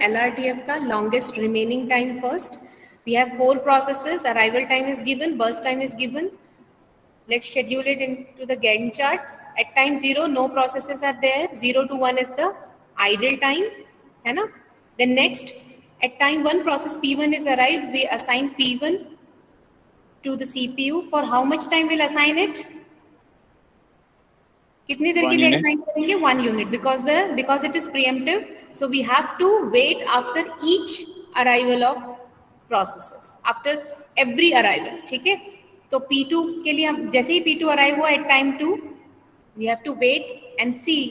LRTF का longest remaining time first. We have 4 processes. Arrival time is given, burst time is given. Let's schedule it into the Gantt chart. At time 0, no processes are there. 0 to 1 is the idle time, है ना? Then next, at time 1, process P1 is arrived. We assign P1 to the CPU. For how much time we'll assign it? कितनी देर के लिए assign करेंगे? 1 unit, because it is preemptive. So we have to wait after each arrival of processes, after every arrival. ठीक है? तो P2 के लिए हम जैसे ही P2 arrive हुआ at time 2, we have to wait and see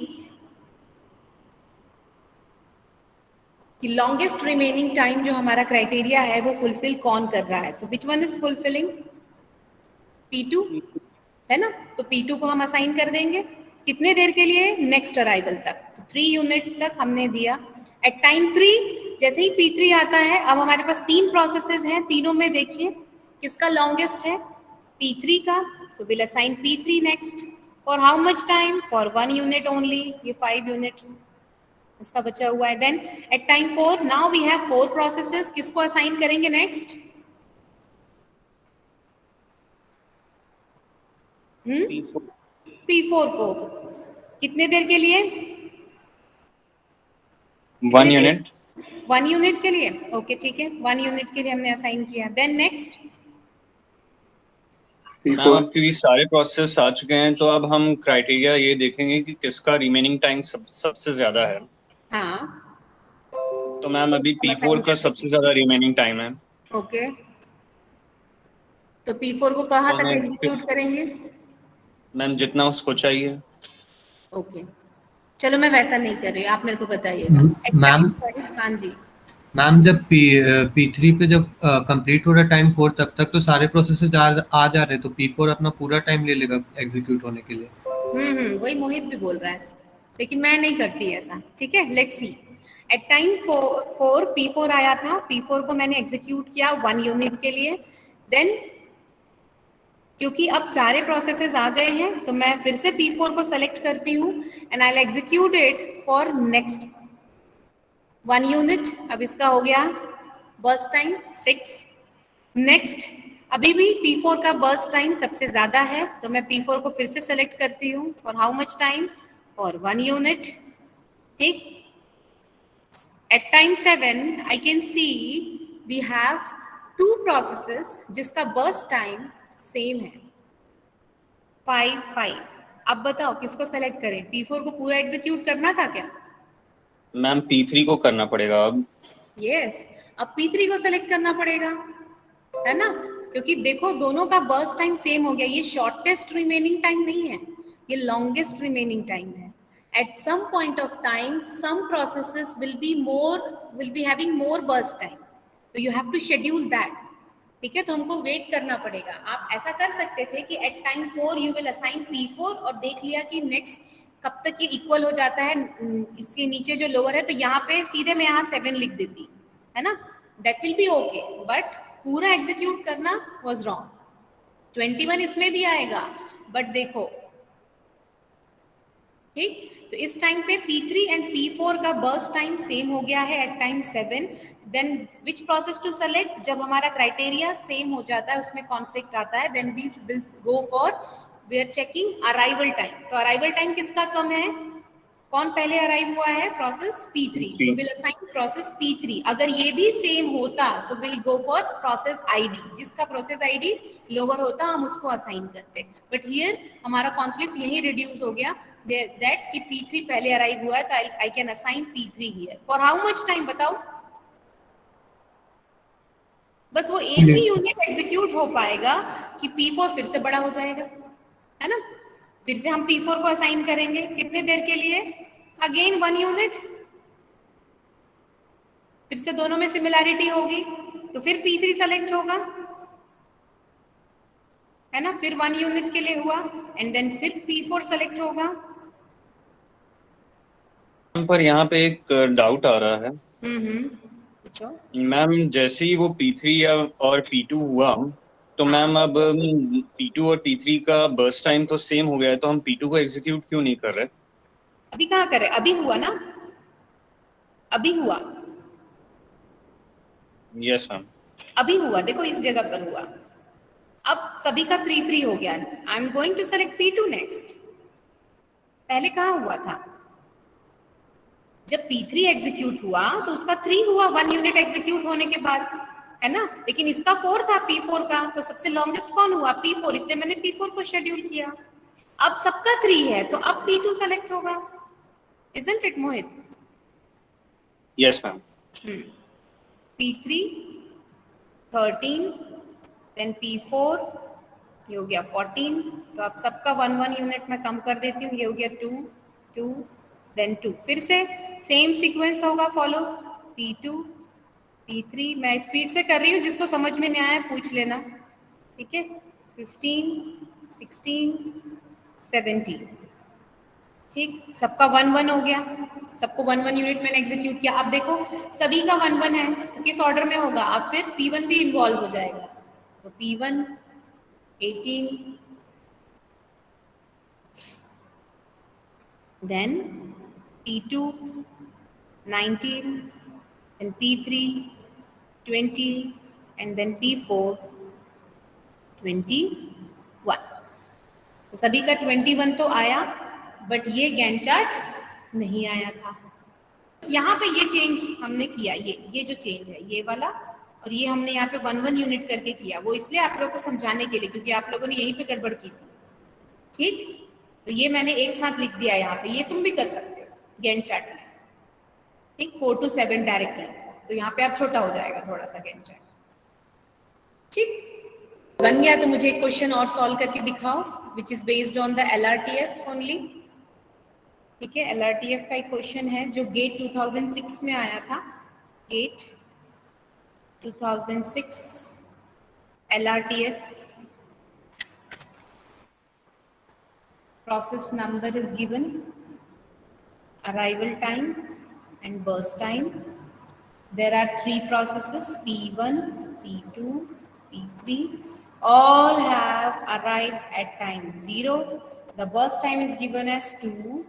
कि longest remaining time जो हमारा criteria है वो fulfill कौन कर रहा है. So which one is fulfilling? P2 है ना? तो P2 को हम assign कर देंगे. कितने देर के लिए? नेक्स्ट अराइवल तक. तो 3 यूनिट तक हमने दिया. एट टाइम 3 जैसे ही P3 आता है, अब हमारे पास 3 प्रोसेसेस हैं. तीनों में देखिए किसका लॉन्गेस्ट है? P3 का. तो will assign P3 next. For how much time? For 1 unit only. ये 5 यूनिट इसका बचा हुआ है. Then at time 4 now we have 4 processes. किसको असाइन करेंगे नेक्स्ट? P4 को. कितने देर के लिए? 1 यूनिट. 1 यूनिट के लिए. ओके ठीक है, 1 यूनिट के लिए हमने असाइन किया. देन नेक्स्ट क्योंकि सारे प्रोसेस आ चुके हैं तो अब हम क्राइटेरिया ये देखेंगे कि किसका रिमेनिंग टाइम सबसे ज्यादा है. हाँ, तो मैम अभी P4 का सबसे ज्यादा रिमेनिंग टाइम है. ओके. तो P4 को कहाँ तक एग्जीक्यूट करेंगे? मैम जितना उसको चाहिए. ओके चलो, मैं वैसा नहीं कर रही, आप मेरे को बताइएगा. मैम हाँ जी मैम, जब P3 पे जब कंप्लीट हो रहा टाइम 4 तब तक तो सारे प्रोसेसेस आ जा रहे, तो P4 अपना पूरा टाइम ले लेगा एग्जीक्यूट होने के लिए. वही मोहित भी बोल रहा है, लेकिन मैं नहीं करती ऐसा. ठीक है, let's see. Eight time 4 P4 आया था. P4 को मैंने एग्जीक्यूट किया 1 यूनिट के लिए. देन क्योंकि अब सारे प्रोसेसेस आ गए हैं तो मैं फिर से P4 को सेलेक्ट करती हूँ and I will execute it for next 1 unit. अब इसका हो गया बर्स्ट टाइम 6. नेक्स्ट अभी भी P4 का बर्स्ट टाइम सबसे ज्यादा है तो मैं P4 को फिर से सेलेक्ट करती हूँ. For how much time? For 1 unit. ठीक. At time 7 I can see we have 2 processes जिसका बर्स्ट टाइम सेम है 5. अब बताओ किसको सेलेक्ट करें? P4 को पूरा एग्जीक्यूट करना था क्या? मैम P3 को करना पड़ेगा अब. यस, अब P3 को सेलेक्ट करना पड़ेगा, है ना? क्योंकि देखो दोनों का बर्स्ट टाइम सेम हो गया. ये शॉर्टेस्ट रिमेनिंग टाइम नहीं है, ये लॉन्गेस्ट रिमेनिंग टाइम है. At some point of time some processes will be having more burst time, तो you have to schedule that. ठीक है, तो हमको वेट करना पड़ेगा. आप ऐसा कर सकते थे कि at time 4 you will assign P4 और देख लिया कि नेक्स्ट कब तक ये इक्वल हो जाता है. इसके नीचे जो लोअर है तो यहाँ पे सीधे मैं यहाँ 7 लिख देती, है ना? That will be okay. But पूरा एग्जीक्यूट करना वाज रॉन्ग. 21 इसमें भी आएगा, बट देखो ठीक. तो इस टाइम पे P3 एंड P4 का बर्स्ट टाइम सेम हो गया है at time 7. Then which process to select? जब हमारा क्राइटेरिया सेम हो जाता है, उसमें कॉन्फ्लिक्ट आता है, then we will go for we are checking arrival time. तो अराइवल टाइम किसका कम है? कौन पहले अराइव हुआ है? Process P3. So will assign process P3. अगर ये भी सेम होता तो will go for process ID. जिसका प्रोसेस ID लोअर होता हम उसको असाइन करते. बट हियर हमारा कॉन्फ्लिक्ट यही रिड्यूस हो गया that कि P3 पहले अराइव हुआ है तो I can assign P3 here. For how much time बताओ? बस वो एक ही यूनिट एग्जीक्यूट हो पाएगा कि P4 फिर से बड़ा हो जाएगा, है ना? फिर से हम P4 को असाइन करेंगे. कितने देर के लिए? Again 1 unit. फिर से दोनों में सिमिलैरिटी होगी तो फिर P3 सेलेक्ट होगा, है ना? फिर 1 यूनिट के लिए हुआ एंड देन फिर P4 सेलेक्ट होगा. पर यहाँ पे एक डाउट आ रहा है. मैम जैसे ही वो P3 और P2 हुआ तो मैम अब P2 और P3 का बर्स्ट टाइम तो सेम हो गया है, तो हम P2 को एग्जीक्यूट क्यों नहीं कर रहे? अभी कहाँ कर रहे? अभी हुआ ना, अभी हुआ. Yes ma'am. अभी हुआ, देखो इस जगह पर हुआ। अब सभी का 3-3 हो गया। I am going to select P2 next. पहले कहाँ हुआ था? जब P3 एग्जीक्यूट हुआ तो उसका 3 हुआ 1 यूनिट एग्जीक्यूट होने के बाद, है ना? लेकिन इसका 4 था P4 का, तो सबसे लॉन्गेस्ट कौन हुआ? P4, इसलिए मैंने P4 को शेड्यूल किया। अब सबका 3 है तो अब P2 सेलेक्ट होगा। Isn't it, मोहित? Yes ma'am. P3 13, देन P4, ये हो गया 14। तो अब सबका 1-1 यूनिट मैं कम कर देती हूँ। ये हो गया 2, 2, देन 2। फिर से सेम सीक्वेंस होगा फॉलो। P2, P3, मैं स्पीड से कर रही हूँ, जिसको समझ में नहीं आया पूछ लेना, ठीक है? 15, 16, 17, ठीक, सबका 1-1 हो गया। सबको 1-1 यूनिट मैंने एग्जीक्यूट किया। अब देखो सभी का 1-1 है तो किस ऑर्डर में होगा? अब फिर P1 भी इन्वॉल्व हो जाएगा। तो P1 18, then P2 19, then P3 20, and then P4 21। तो सभी का 21 तो आया, बट ये गैंट चार्ट नहीं आया था। यहाँ पे ये चेंज हमने किया, ये जो चेंज है ये वाला, और ये हमने यहाँ पे 1-1 यूनिट करके किया। वो इसलिए आप लोगों को समझाने के लिए, क्योंकि आप लोगों ने यहीं पे गड़बड़ की थी, ठीक? तो ये मैंने एक साथ लिख दिया यहाँ पे। ये तुम भी कर सकते हो गैंट चार्ट में, ठीक? 4 to 7 डायरेक्टली। तो यहाँ पे आप छोटा हो जाएगा थोड़ा सा गैंट चार्ट, ठीक? बन गया तो मुझे एक क्वेश्चन और सॉल्व करके दिखाओ, which is based on the LRTF only, ठीक है? LRTF का एक क्वेश्चन है जो गेट 2006 में आया था। GATE 2006 LRTF, process number is given, arrival time and burst time. There are 3 processes, P1, P2, P3. All have arrived at time 0. The burst time is given as 2,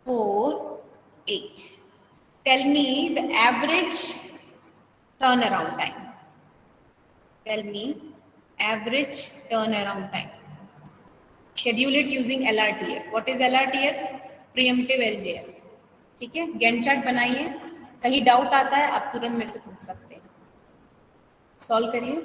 4, 8. Tell me the average turnaround time. Tell me average turnaround time. Schedule it using LRTF. What is LRTF? Preemptive LJF. ठीक है? Gantt chart बनाइए। कहीं doubt आता है आप तुरंत मेरे से पूछ सकते हैं। सॉल्व करिए।